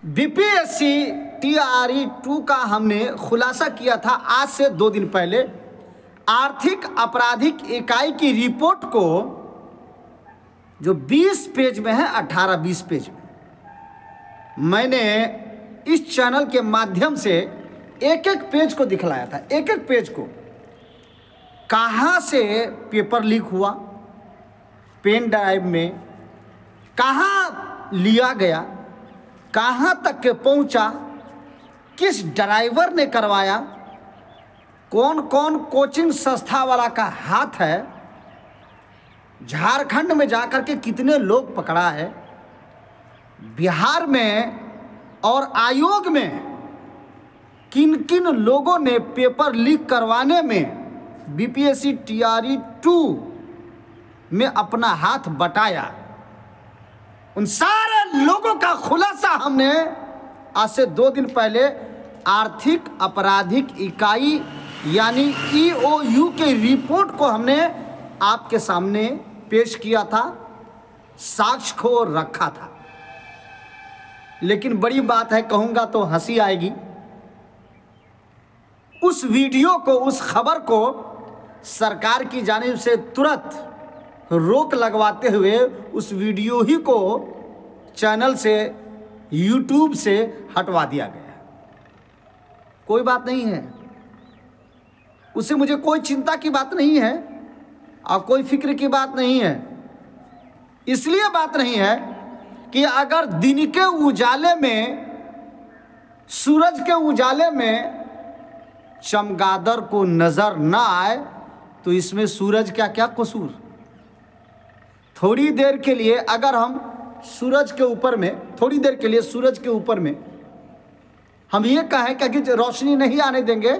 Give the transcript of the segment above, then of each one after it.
BPSC TRE 2 का हमने खुलासा किया था आज से 2 दिन पहले। आर्थिक आपराधिक इकाई की रिपोर्ट को जो 20 पेज में है, 18-20 पेज में, मैंने इस चैनल के माध्यम से एक एक पेज को दिखलाया था। एक एक पेज को कहाँ से पेपर लीक हुआ, पेन ड्राइव में कहाँ लिया गया, कहाँ तक के पहुँचा, किस ड्राइवर ने करवाया, कौन कौन कोचिंग संस्था वाला का हाथ है, झारखंड में जाकर के कितने लोग पकड़ा है, बिहार में और आयोग में किन किन लोगों ने पेपर लीक करवाने में बीपीएससी टीआरई 2 में अपना हाथ बटाया, उन सारे लोगों का खुलासा हमने आज से 2 दिन पहले आर्थिक आपराधिक इकाई यानी ईओयू के रिपोर्ट को हमने आपके सामने पेश किया था, साक्ष्य को रखा था। लेकिन बड़ी बात है, कहूँगा तो हंसी आएगी, उस वीडियो को, उस खबर को सरकार की जानिब से तुरंत रोक लगवाते हुए उस वीडियो ही को चैनल से, यूट्यूब से हटवा दिया गया। कोई बात नहीं है, उससे मुझे कोई चिंता की बात नहीं है और कोई फिक्र की बात नहीं है। इसलिए बात नहीं है कि अगर दिन के उजाले में, सूरज के उजाले में चमगादड़ को नजर ना आए तो इसमें सूरज क्या क्या कसूर। थोड़ी देर के लिए अगर हम सूरज के ऊपर में, थोड़ी देर के लिए सूरज के ऊपर में हम ये कहें कि रोशनी नहीं आने देंगे,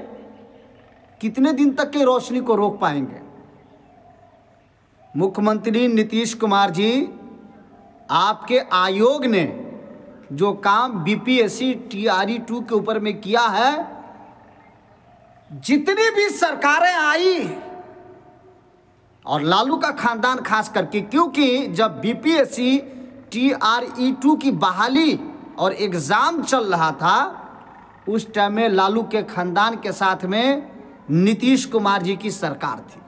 कितने दिन तक की रोशनी को रोक पाएंगे। मुख्यमंत्री नीतीश कुमार जी, आपके आयोग ने जो काम बीपीएससी टीआरई 2 के ऊपर में किया है, जितनी भी सरकारें आई और लालू का खानदान खास करके, क्योंकि जब बीपीएससी टीआरई 2 की बहाली और एग्ज़ाम चल रहा था उस टाइम में लालू के खानदान के साथ में नीतीश कुमार जी की सरकार थी।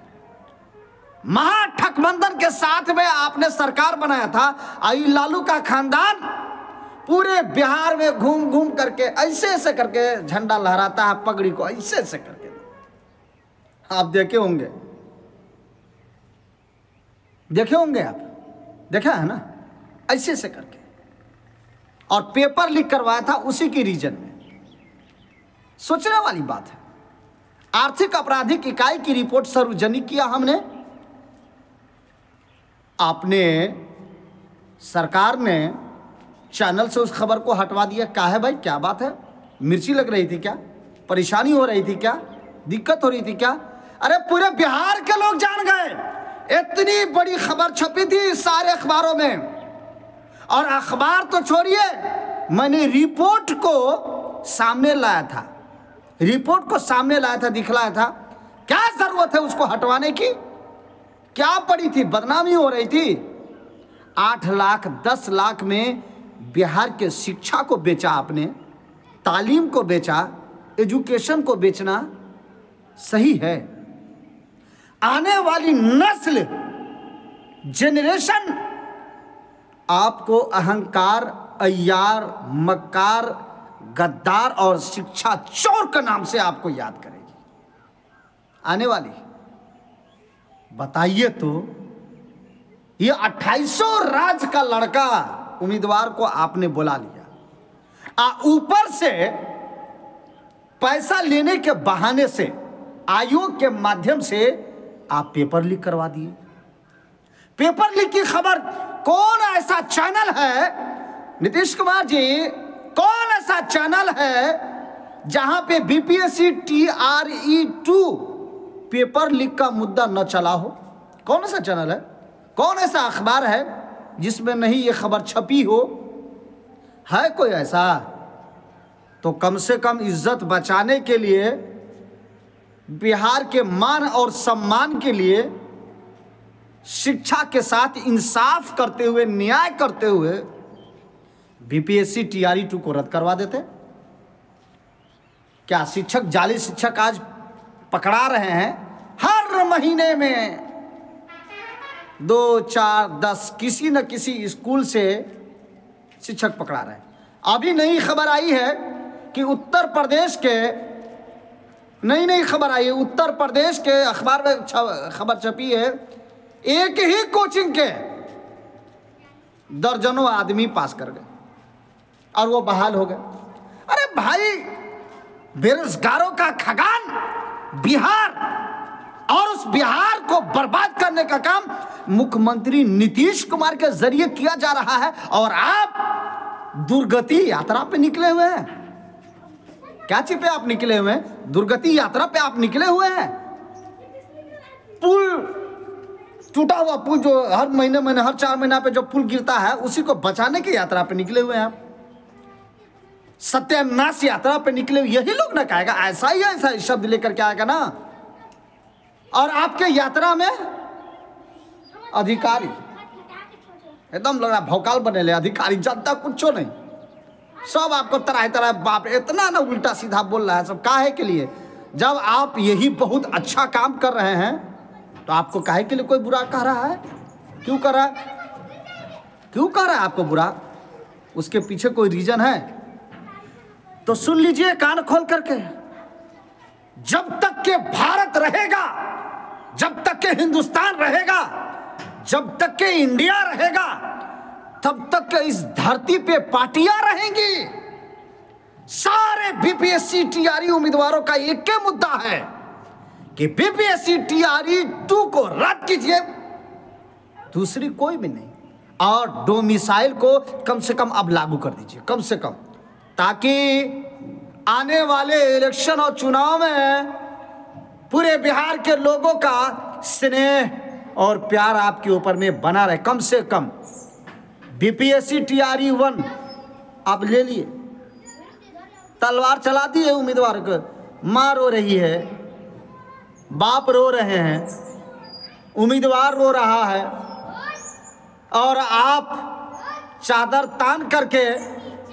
महागठबंधन के साथ में आपने सरकार बनाया था। आई लालू का खानदान पूरे बिहार में घूम घूम करके ऐसे ऐसे करके झंडा लहराता है, पगड़ी को ऐसे ऐसे करके आप देखे होंगे, देखे होंगे, आप देखा है ना, ऐसे ऐसे करके। और पेपर लीक करवाया था उसी की रीजन में। सोचने वाली बात है। आर्थिक आपराधिक इकाई की रिपोर्ट सार्वजनिक किया हमने, आपने, सरकार ने चैनल से उस खबर को हटवा दिया। क्या है भाई, क्या बात है? मिर्ची लग रही थी क्या? परेशानी हो रही थी क्या? दिक्कत हो रही थी क्या? अरे पूरे बिहार के लोग जान गए, इतनी बड़ी खबर छपी थी सारे अखबारों में। और अखबार तो छोड़िए, मैंने रिपोर्ट को सामने लाया था, रिपोर्ट को सामने लाया था, दिखलाया था। क्या जरूरत है उसको हटवाने की? क्या पड़ी थी? बदनामी हो रही थी। 8 लाख 10 लाख में बिहार के शिक्षा को बेचा आपने, तालीम को बेचा, एजुकेशन को बेचना सही है? आने वाली नस्ल, जेनरेशन आपको अहंकार, अय्यार, मक्कार, गद्दार और शिक्षा चोर के नाम से आपको याद करेगी आने वाली। बताइए तो, ये 2800 राज्य का लड़का उम्मीदवार को आपने बुला लिया, ऊपर से पैसा लेने के बहाने से आयोग के माध्यम से आप पेपर लीक करवा दिए। पेपर लीक की खबर, कौन ऐसा चैनल है नीतीश कुमार जी, कौन ऐसा चैनल है जहां पे बीपीएससी टीआरई 2 पेपर लीक का मुद्दा न चला हो? कौन ऐसा चैनल है, कौन ऐसा अखबार है जिसमें नहीं ये खबर छपी हो? है कोई ऐसा? तो कम से कम इज्जत बचाने के लिए, बिहार के मान और सम्मान के लिए, शिक्षा के साथ इंसाफ करते हुए, न्याय करते हुए बीपीएससी टीआरई 2 को रद्द करवा देते। क्या शिक्षक, जाली शिक्षक आज पकड़ा रहे हैं? हर महीने में 2, 4, 10 किसी न किसी स्कूल से शिक्षक पकड़ा रहे हैं। अभी नई खबर आई है कि उत्तर प्रदेश के, नई खबर आई है, उत्तर प्रदेश के अखबार में खबर छपी है, एक ही कोचिंग के दर्जनों आदमी पास कर गए और वो बहाल हो गए। अरे भाई, बेरोजगारों का खगान बिहार, और उस बिहार को बर्बाद करने का काम मुख्यमंत्री नीतीश कुमार के जरिए किया जा रहा है, और आप दुर्गति यात्रा पे निकले हुए हैं। क्या चीज पे आप निकले हुए हैं? दुर्गति यात्रा पे आप निकले हुए हैं। पुल, टूटा हुआ पुल जो हर महीने हर 4 महीना पे जो पुल गिरता है, उसी को बचाने की यात्रा पे निकले हुए हैं आप। सत्यानाश यात्रा पे निकले हुए, यही लोग ना कहेगा, ऐसा ही ऐसा शब्द लेकर के आएगा ना। और आपके यात्रा में अधिकारी एकदम लग रहा भौकाल बने ले, अधिकारी, जनता कुछ नहीं, सब आपको तरह तरह, बाप इतना ना उल्टा सीधा बोल रहा है सब। काहे के लिए? जब आप यही बहुत अच्छा काम कर रहे हैं तो आपको काहे के लिए कोई बुरा कह रहा है? क्यों कर रहा है? क्यों कह रहा है आपको बुरा? उसके पीछे कोई रीजन है तो सुन लीजिए कान खोल करके। जब तक के भारत रहेगा, जब तक के हिंदुस्तान रहेगा, जब तक के इंडिया रहेगा, तब तक के इस धरती पे पार्टियां रहेंगी। सारे बीपीएससी टीआरई उम्मीदवारों का एक ही मुद्दा है कि बीपीएससी टीआरई 2 को रद्द कीजिए, दूसरी कोई भी नहीं। और डोमिसाइल को कम से कम अब लागू कर दीजिए, कम से कम, ताकि आने वाले इलेक्शन और चुनाव में पूरे बिहार के लोगों का स्नेह और प्यार आपके ऊपर में बना रहे। कम से कम बीपीएससी टीआरई 1 आप ले लिए, तलवार चला दी है उम्मीदवार को, माँ रो रही है, बाप रो रहे हैं, उम्मीदवार रो रहा है, और आप चादर तान करके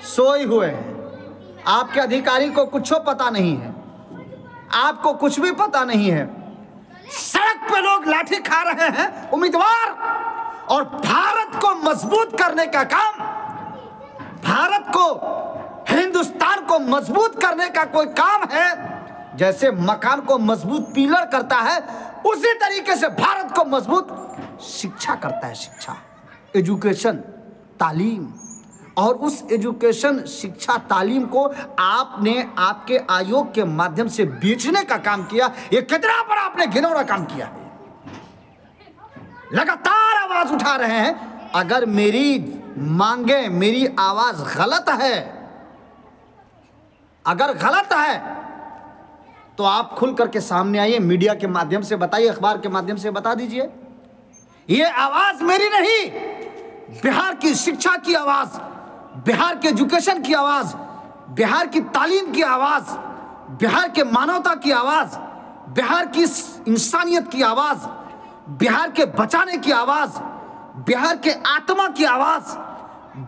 सोए हुए हैं। आपके अधिकारी को कुछ पता नहीं है, आपको कुछ भी पता नहीं है। सड़क पे लोग लाठी खा रहे हैं उम्मीदवार, और भारत को मजबूत करने का काम, भारत को, हिंदुस्तान को मजबूत करने का कोई काम है, जैसे मकान को मजबूत पिलर करता है, उसी तरीके से भारत को मजबूत शिक्षा करता है। शिक्षा, एजुकेशन, तालीम। और उस एजुकेशन, शिक्षा, तालीम को आपने आपके आयोग के माध्यम से बेचने का काम किया। ये कितना बड़ा आपने घिनौना काम किया है। लगातार आवाज उठा रहे हैं। अगर मेरी मांगे, मेरी आवाज गलत है, अगर गलत है तो आप खुल करके सामने आइए, मीडिया के माध्यम से बताइए, अखबार के माध्यम से बता दीजिए। ये आवाज मेरी नहीं, बिहार की शिक्षा की आवाज, बिहार के एजुकेशन की आवाज, बिहार की तालीम की आवाज, बिहार के मानवता की आवाज, बिहार की इंसानियत की आवाज, बिहार के बचाने की आवाज, बिहार के आत्मा की आवाज,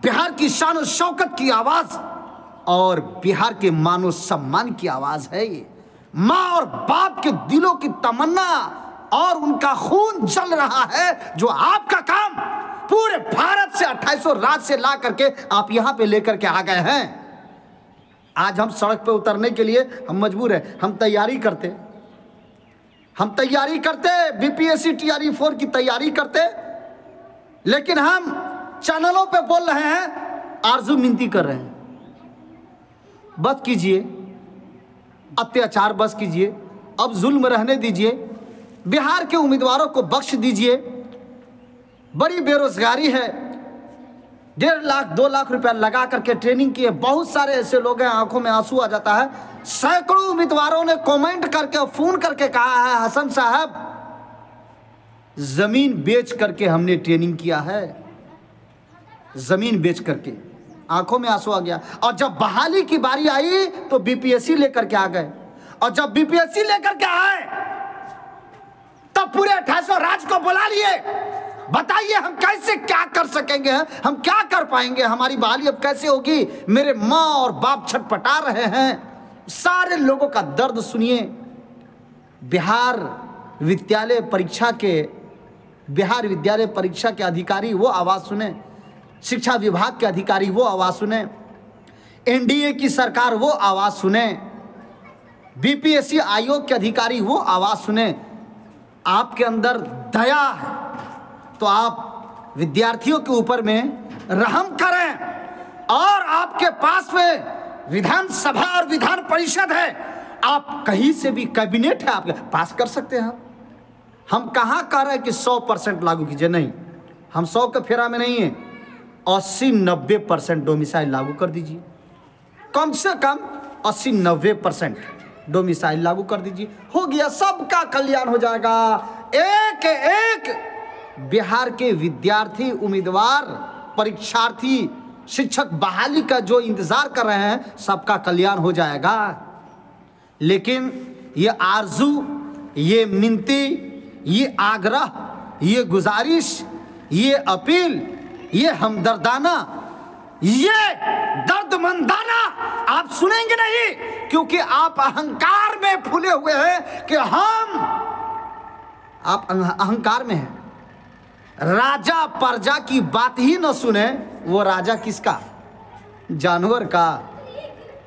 बिहार की शान और शौकत की आवाज, और बिहार के मानव सम्मान की आवाज है। ये माँ और बाप के दिलों की तमन्ना और उनका खून जल रहा है, जो आपका काम पूरे भारत से 2800 राज्य से ला करके आप यहां पे लेकर के आ गए हैं। आज हम सड़क पे उतरने के लिए हम मजबूर हैं। हम तैयारी करते, बीपीएससी टीआरई 4 की तैयारी करते, लेकिन हम चैनलों पे बोल रहे हैं, आरजू मिनती कर रहे हैं, बस कीजिए, अत्याचार बस कीजिए, अब जुल्म रहने दीजिए, बिहार के उम्मीदवारों को बख्श दीजिए। बड़ी बेरोजगारी है, 1.5 लाख 2 लाख रुपया लगा करके ट्रेनिंग किए। बहुत सारे ऐसे लोग हैं, आंखों में आंसू आ जाता है। सैकड़ों उम्मीदवारों ने कमेंट करके, फोन करके कहा है, हसन साहब जमीन बेच करके हमने ट्रेनिंग किया है, जमीन बेच करके। आंखों में आंसू आ गया। और जब बहाली की बारी आई तो बीपीएससी लेकर के आ गए, और जब बीपीएससी लेकर के आए तब पूरे 2800 राज्य को बुला लिए, बताइए हम कैसे क्या कर सकेंगे, हम क्या कर पाएंगे, हमारी बहाली अब कैसे होगी। मेरे माँ और बाप छटपटा रहे हैं। सारे लोगों का दर्द सुनिए। बिहार विद्यालय परीक्षा के अधिकारी वो आवाज़ सुने, शिक्षा विभाग के अधिकारी वो आवाज़ सुने, एनडीए की सरकार वो आवाज़ सुने, बीपीएससी आयोग के अधिकारी वो आवाज़ सुने। आपके अंदर दया है तो आप विद्यार्थियों के ऊपर में रहम करें। और आपके पास में विधानसभा और विधान परिषद है, आप कहीं से भी कैबिनेट है, आपके पास कर सकते हैं। हम कहाँ कह रहे हैं कि 100% लागू कीजिए, नहीं, हम 100 के फेरा में नहीं है। 80-90% डोमिसाइल लागू कर दीजिए, कम से कम 80-90% डोमिसाइल लागू कर दीजिए, हो गया, सबका कल्याण हो जाएगा। एक एक बिहार के विद्यार्थी, उम्मीदवार, परीक्षार्थी, शिक्षक बहाली का जो इंतजार कर रहे हैं, सबका कल्याण हो जाएगा। लेकिन ये आरजू, ये मिनती, ये आग्रह, ये गुजारिश, ये अपील, ये हमदर्दाना, ये दर्दमंदाना आप सुनेंगे नहीं, क्योंकि आप अहंकार में फूले हुए हैं कि आप अहंकार में हैं। राजा प्रजा की बात ही न सुने, वो राजा किसका? जानवर का,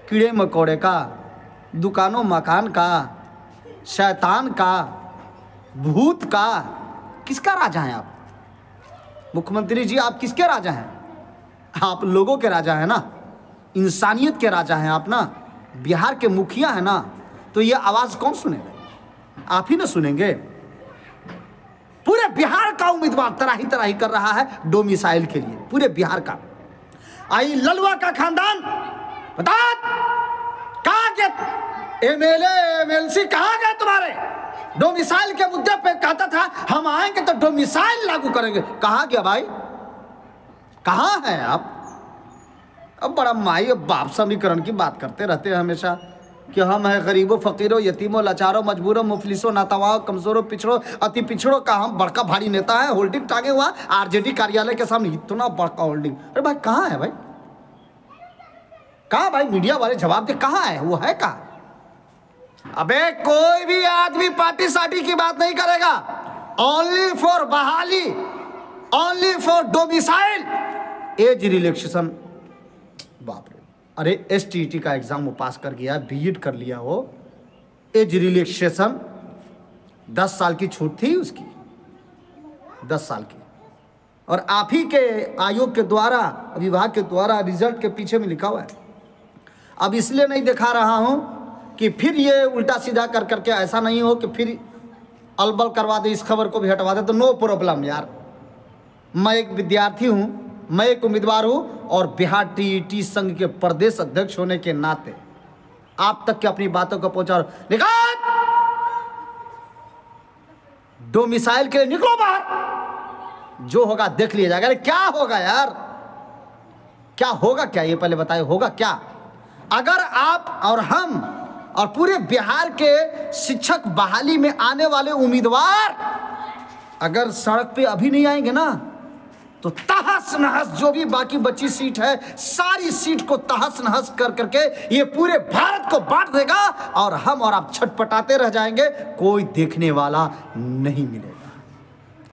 कीड़े मकोड़े का, दुकानों मकान का, शैतान का, भूत का? किसका राजा हैं आप? मुख्यमंत्री जी, आप किसके राजा हैं? आप लोगों के राजा हैं ना, इंसानियत के राजा हैं आप ना, बिहार के मुखिया हैं ना। तो ये आवाज़ कौन सुनेगा? आप ही ना सुनेंगे। पूरे बिहार का उम्मीदवार तराही कर रहा है डोमिसाइल के लिए, पूरे बिहार का। आई ललुआ का खानदान बता, कहाँ गए एमएलए एमएलसी, कहाँ गए तुम्हारे? डोमिसाइल के मुद्दे पे कहता था हम आएंगे तो डोमिसाइल लागू करेंगे, कहाँ गया भाई? कहाँ हैं आप? अब बड़ा माई बाप समीकरण की बात करते रहते हैं हमेशा कि हम हैं गरीबों, फकीरों, यतीमों, लाचारों, मजबूरों, मुफलिसों, नातावाओं, कमजोरों, पिछड़ों, अति पिछड़ों का हम बड़का भारी नेता है। होल्डिंग टांगे हुआ आरजेडी कार्यालय के सामने, इतना बड़का होल्डिंग। अरे भाई कहाँ है भाई? कहाँ भाई? मीडिया वाले जवाब दे, कहाँ है वो? है कहाँ? अबे कोई भी आदमी पार्टी साटी की बात नहीं करेगा। ओनली फॉर बहाली, only for domicile, age relaxation. बाप रे, अरे एसटीईटी का एग्जाम वो पास कर गया, बीएड कर लिया, वो एज रिलैक्सेशन 10 साल की छूट थी उसकी, 10 साल की। और आप ही के आयोग के द्वारा, विभाग के द्वारा रिजल्ट के पीछे में लिखा हुआ है। अब इसलिए नहीं दिखा रहा हूं कि फिर ये उल्टा सीधा कर करके ऐसा नहीं हो कि फिर अलबल करवा दे, इस खबर को भी हटवा दे। तो नो प्रॉब्लम यार, मैं एक विद्यार्थी हूं, मैं एक उम्मीदवार हूं, और बिहार टीईटी संघ के प्रदेश अध्यक्ष होने के नाते आप तक के अपनी बातों को पहुंचा। निकाल डोमिसाइल के लिए, निकलो बाहर, जो होगा देख लिया जाएगा। अरे क्या होगा यार, क्या होगा? क्या ये पहले बताए, होगा क्या? अगर आप और हम और पूरे बिहार के शिक्षक बहाली में आने वाले उम्मीदवार अगर सड़क पे अभी नहीं आएंगे ना, तो तहस नहस जो भी बाकी बची सीट है, सारी सीट को तहस नहस कर करके ये पूरे भारत को बांट देगा, और हम और आप छटपटाते रह जाएंगे, कोई देखने वाला नहीं मिलेगा।